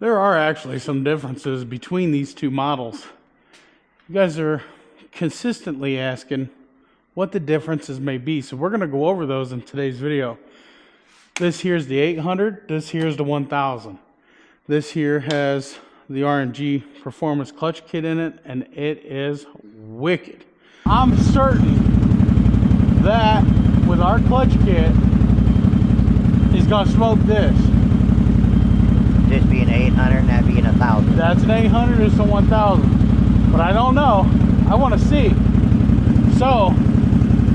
There are actually some differences between these two models. You guys are consistently asking what the differences may be, so we're going to go over those in today's video. This here's the 800, this here's the 1000. This here has the R.N.G. Performance Clutch kit in it, and it is wicked. I'm certain that with our clutch kit, it's going to smoke this. This being 800 and that being 1000. That's an 800, this is a 1000. But I don't know. I want to see. So,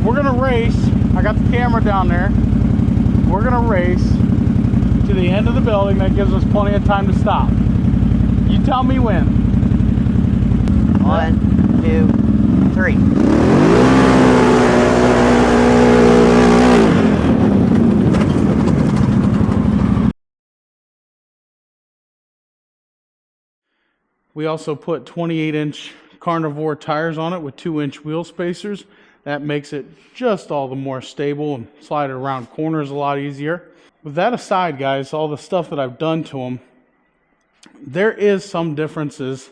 we're going to race. I got the camera down there. We're going to race to the end of the building. That gives us plenty of time to stop. You tell me when. 1, 2, 3. We also put 28-inch Carnivore tires on it with 2-inch wheel spacers. That makes it just all the more stable and slide it around corners a lot easier. With that aside, guys, all the stuff that I've done to them, there is some differences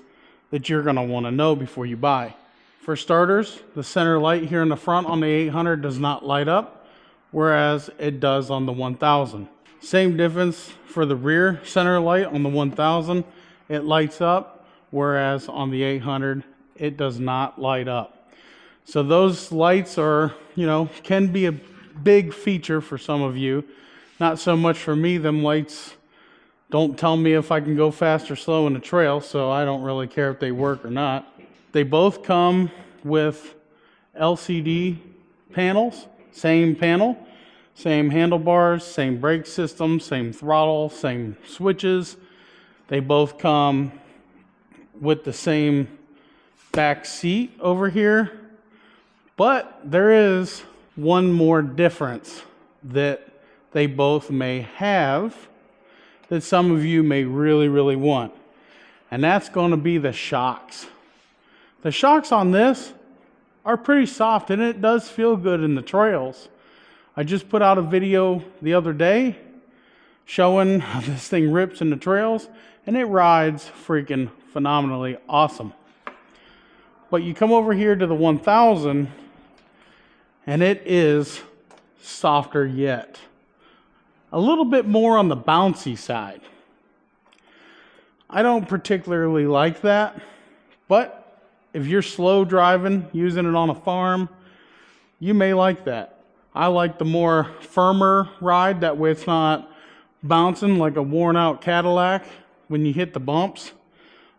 that you're going to want to know before you buy. For starters, the center light here in the front on the 800 does not light up, whereas it does on the 1000. Same difference for the rear center light on the 1000. It lights up, whereas on the 800, it does not light up. So those lights are, can be a big feature for some of you. Not so much for me. Them lights don't tell me if I can go fast or slow in the trail, so I don't really care if they work or not. They both come with LCD panels, same panel, same handlebars, same brake system, same throttle, same switches. They both come with the same back seat over here. But there is one more difference that they both may have that some of you may really, really want. And that's going to be the shocks. The shocks on this are pretty soft, and it does feel good in the trails. I just put out a video the other day showing how this thing rips in the trails, and it rides freaking phenomenally awesome. But you come over here to the 1000, and it is softer yet. A little bit more on the bouncy side. I don't particularly like that, but if you're slow driving, using it on a farm, you may like that. I like the more firmer ride, that way it's not bouncing like a worn out Cadillac when you hit the bumps.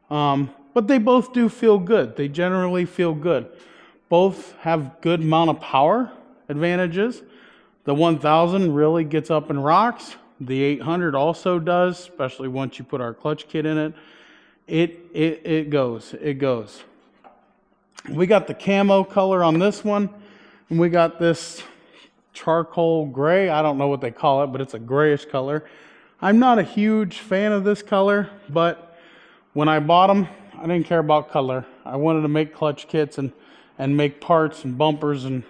But they both do feel good. They generally feel good. Both have good amount of power advantages. The 1000 really gets up and rocks. The 800 also does, especially once you put our clutch kit in it. It goes. We got the camo color on this one, and we got this charcoal gray. I don't know what they call it, but it's a grayish color. I'm not a huge fan of this color, but when I bought them, I didn't care about color. I wanted to make clutch kits and make parts and bumpers and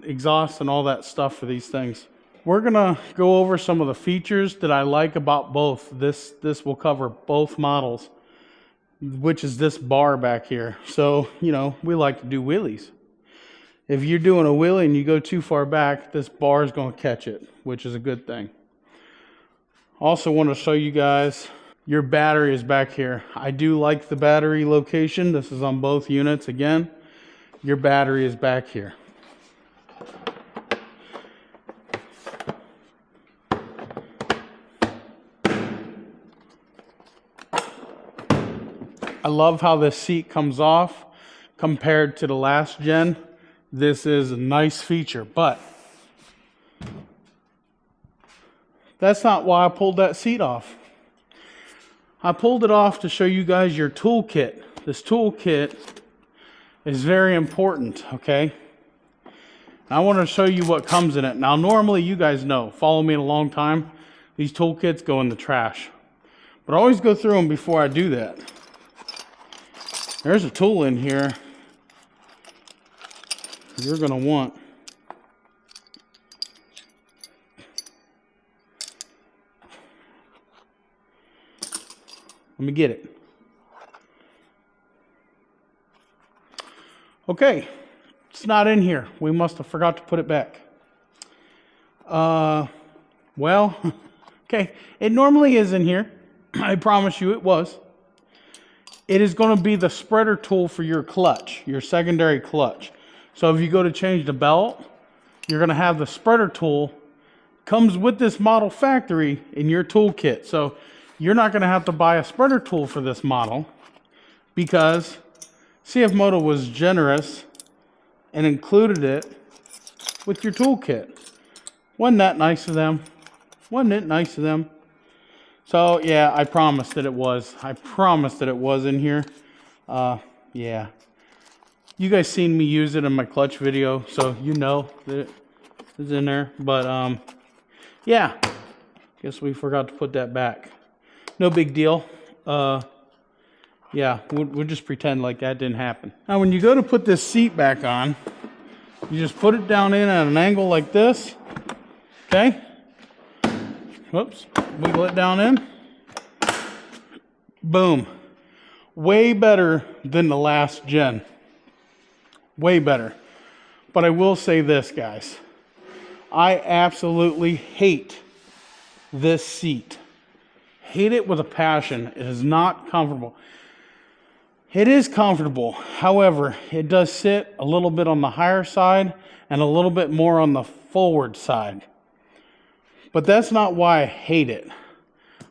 exhaust and all that stuff for these things. We're gonna go over some of the features that I like about both. This will cover both models, which is this bar back here. So, we like to do wheelies. If you're doing a wheelie and you go too far back, this bar is gonna catch it, which is a good thing. Also want to show you guys your battery is back here. I do like the battery location. This is on both units again. Your battery is back here. I love how this seat comes off compared to the last gen. This is a nice feature, but that's not why I pulled that seat off. I pulled it off to show you guys your toolkit. This toolkit is very important, okay? I want to show you what comes in it. Now, normally, you guys know, follow me in a long time, these toolkits go in the trash. But I always go through them before I do that. There's a tool in here you're going to want. Let me get it. Okay, it's not in here. We must have forgot to put it back. Well, okay, it normally is in here. I promise you it was. It is going to be the spreader tool for your clutch, your secondary clutch. So if you go to change the belt, you're going to have the spreader tool. Comes with this model factory in your toolkit. So you're not going to have to buy a spreader tool for this model because CFMoto was generous and included it with your toolkit. Wasn't that nice of them? Wasn't it nice of them? So yeah, I promised that it was. I promised that it was in here. Yeah. You guys seen me use it in my clutch video, so you know that it's in there. But yeah, guess we forgot to put that back. No big deal. Yeah, we'll just pretend like that didn't happen. Now when you go to put this seat back on, you just put it down in at an angle like this. Okay? Whoops. Wiggle it down in. Boom. Way better than the last gen. Way better. But I will say this, guys. I absolutely hate this seat. Hate it with a passion. It is not comfortable. It is comfortable. However, it does sit a little bit on the higher side and a little bit more on the forward side. But that's not why I hate it.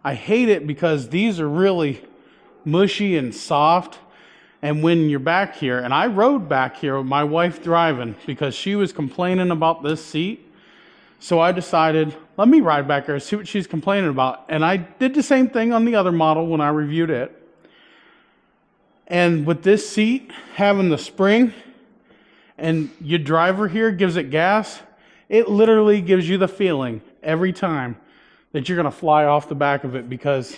I hate it because these are really mushy and soft. And when you're back here, and I rode back here with my wife driving because she was complaining about this seat. So I decided, let me ride back here and see what she's complaining about. And I did the same thing on the other model when I reviewed it. And with this seat, having the spring, and your driver here gives it gas, it literally gives you the feeling every time that you're going to fly off the back of it because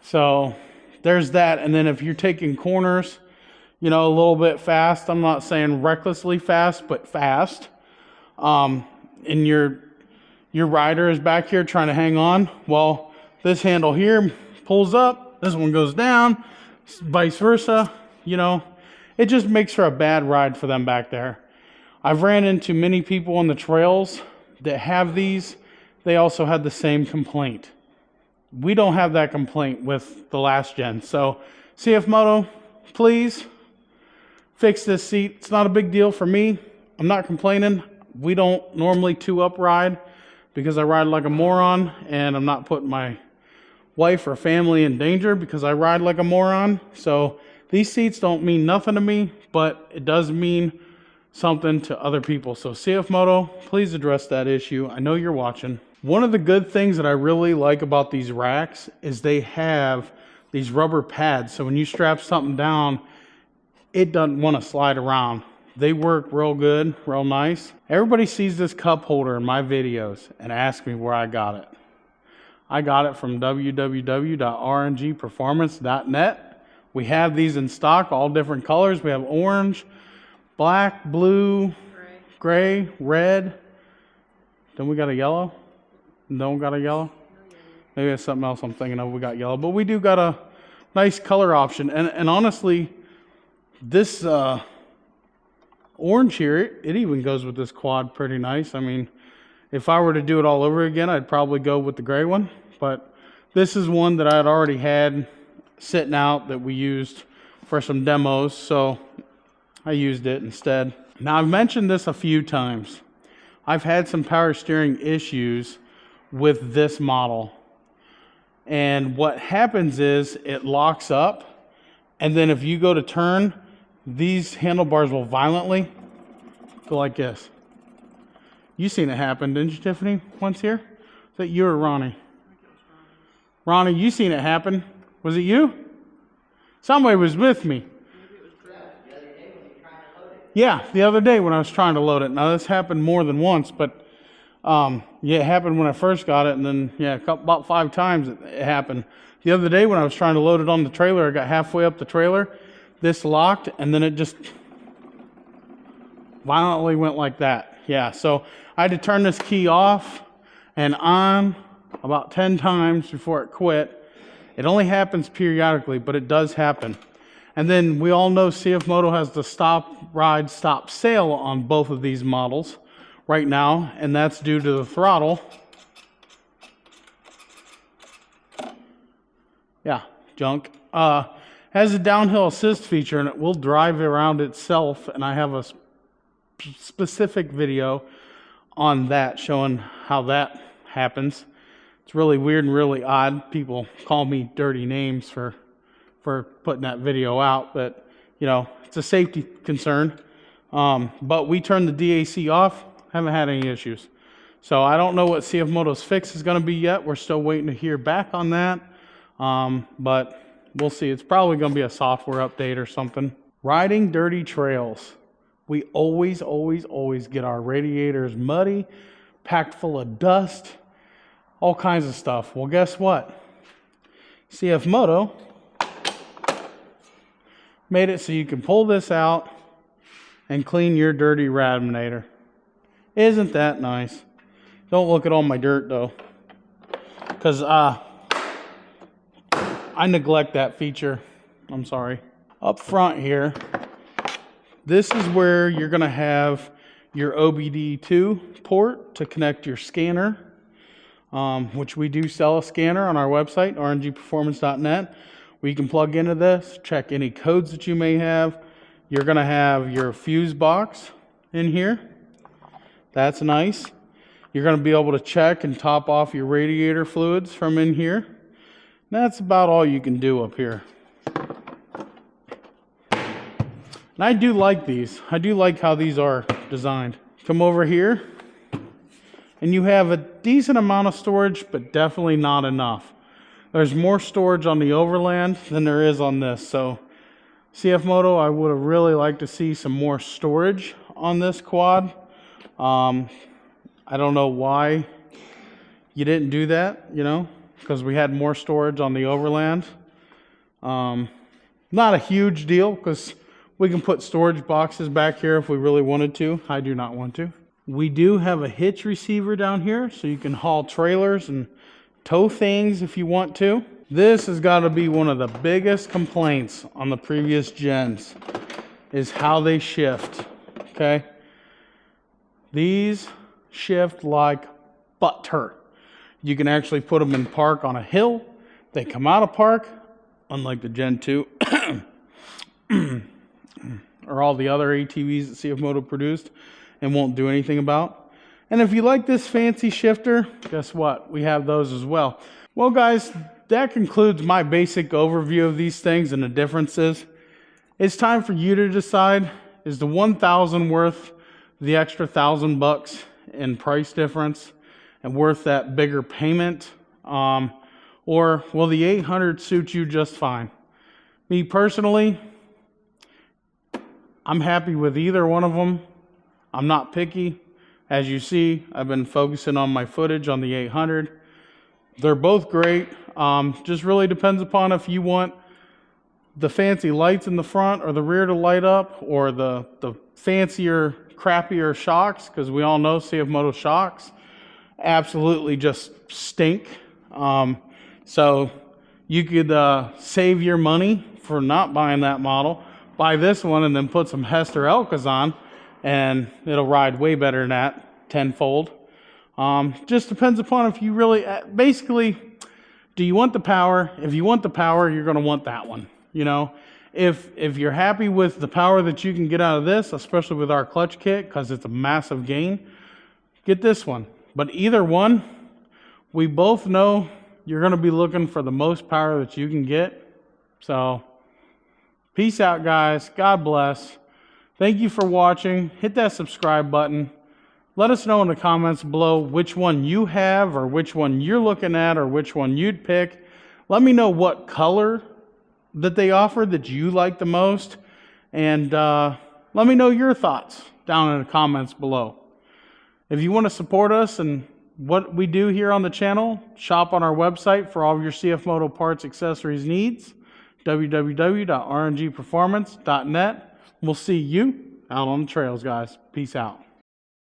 so there's that. And then if you're taking corners, you know, a little bit fast, I'm not saying recklessly fast, but fast, and your rider is back here trying to hang on, well, this handle here pulls up, this one goes down, vice versa, you know, it just makes for a bad ride for them back there. I've ran into many people on the trails that have these. They also had the same complaint. We don't have that complaint with the last gen. So CFMoto, please fix this seat. It's not a big deal for me. I'm not complaining. We don't normally two-up ride because I ride like a moron, and I'm not putting my wife or family in danger because I ride like a moron. So these seats don't mean nothing to me, but it does mean something to other people. So CFMoto, please address that issue. I know you're watching. One of the good things that I really like about these racks is they have these rubber pads. So when you strap something down, it doesn't want to slide around. They work real good, real nice. Everybody sees this cup holder in my videos and asks me where I got it. I got it from www.rngperformance.net. We have these in stock, all different colors. We have orange, black, blue, gray, red. Then we got a yellow. Don't got a yellow. Maybe it's something else I'm thinking of. We got yellow, but we do got a nice color option. And honestly, this orange here, it even goes with this quad pretty nice. I mean, if I were to do it all over again, I'd probably go with the gray one. But this is one that I'd already had sitting out that we used for some demos, so I used it instead. Now, I've mentioned this a few times. I've had some power steering issues with this model. And what happens is it locks up, and then if you go to turn, these handlebars will violently go like this. You seen it happen, didn't you, Tiffany, once here? Is that you or Ronnie? Ronnie, you seen it happen. Was it you? Somebody was with me. Yeah, the other day when I was trying to load it. Now, this happened more than once, but yeah, it happened when I first got it, and then, yeah, about 5 times it happened. The other day when I was trying to load it on the trailer, I got halfway up the trailer, this locked, and then it just violently went like that. Yeah, so I had to turn this key off and on about 10 times before it quit. It only happens periodically, but it does happen. And then we all know CFMoto has the stop, ride, stop, sail on both of these models right now, and that's due to the throttle. Yeah, junk. Has a downhill assist feature, and it will drive around itself, and I have a specific video on that showing how that happens. It's really weird and really odd. People call me dirty names for putting that video out, but you know, it's a safety concern. But we turned the DAC off, haven't had any issues. So I don't know what CFMoto's fix is going to be yet. We're still waiting to hear back on that. But we'll see. It's probably going to be a software update or something. Riding dirty trails. We always get our radiators muddy, packed full of dust, all kinds of stuff. Well, guess what? CFMoto made it so you can pull this out and clean your dirty radiator. Isn't that nice? Don't look at all my dirt though, because I neglect that feature. I'm sorry. Up front here, this is where you're going to have your OBD2 port to connect your scanner, which we do sell a scanner on our website, rngperformance.net, where you can plug into this, check any codes that you may have. You're going to have your fuse box in here. That's nice. You're going to be able to check and top off your radiator fluids from in here. That's about all you can do up here. And I do like these. I do like how these are designed. Come over here, and you have a decent amount of storage, but definitely not enough. There's more storage on the Overland than there is on this. So CFMoto, I would have really liked to see some more storage on this quad. I don't know why you didn't do that, you know, because we had more storage on the Overland. Not a huge deal, because we can put storage boxes back here if we really wanted to. I do not want to. We do have a hitch receiver down here, so you can haul trailers and tow things if you want to. This has got to be one of the biggest complaints on the previous gens, is how they shift, okay? These shift like butter. You can actually put them in park on a hill. They come out of park, unlike the Gen 2 or all the other ATVs that CFMoto produced, and won't do anything about. And if you like this fancy shifter, guess what? We have those as well. Well, guys, that concludes my basic overview of these things and the differences. It's time for you to decide, is the 1,000 worth the extra $1,000 in price difference and worth that bigger payment? Or will the 800 suit you just fine? Me personally, I'm happy with either one of them. I'm not picky. As you see, I've been focusing on my footage on the 800. They're both great. Just really depends upon if you want the fancy lights in the front or the rear to light up, or the fancier, crappier shocks, because we all know CFMoto shocks absolutely just stink. So you could save your money for not buying that model. Buy this one and then put some Hester Elkas on, and it'll ride way better than that, tenfold. Just depends upon if you really, basically, do you want the power? If you want the power, you're going to want that one. You know, if you're happy with the power that you can get out of this, especially with our clutch kit, because it's a massive gain, get this one. But either one, we both know you're going to be looking for the most power that you can get. So peace out, guys. God bless. Thank you for watching. Hit that subscribe button. Let us know in the comments below which one you have, or which one you're looking at, or which one you'd pick. Let me know what color that they offer that you like the most. And let me know your thoughts down in the comments below. If you want to support us and what we do here on the channel, shop on our website for all of your CFMoto parts, accessories needs, www.rngperformance.net. We'll see you out on the trails, guys. Peace out.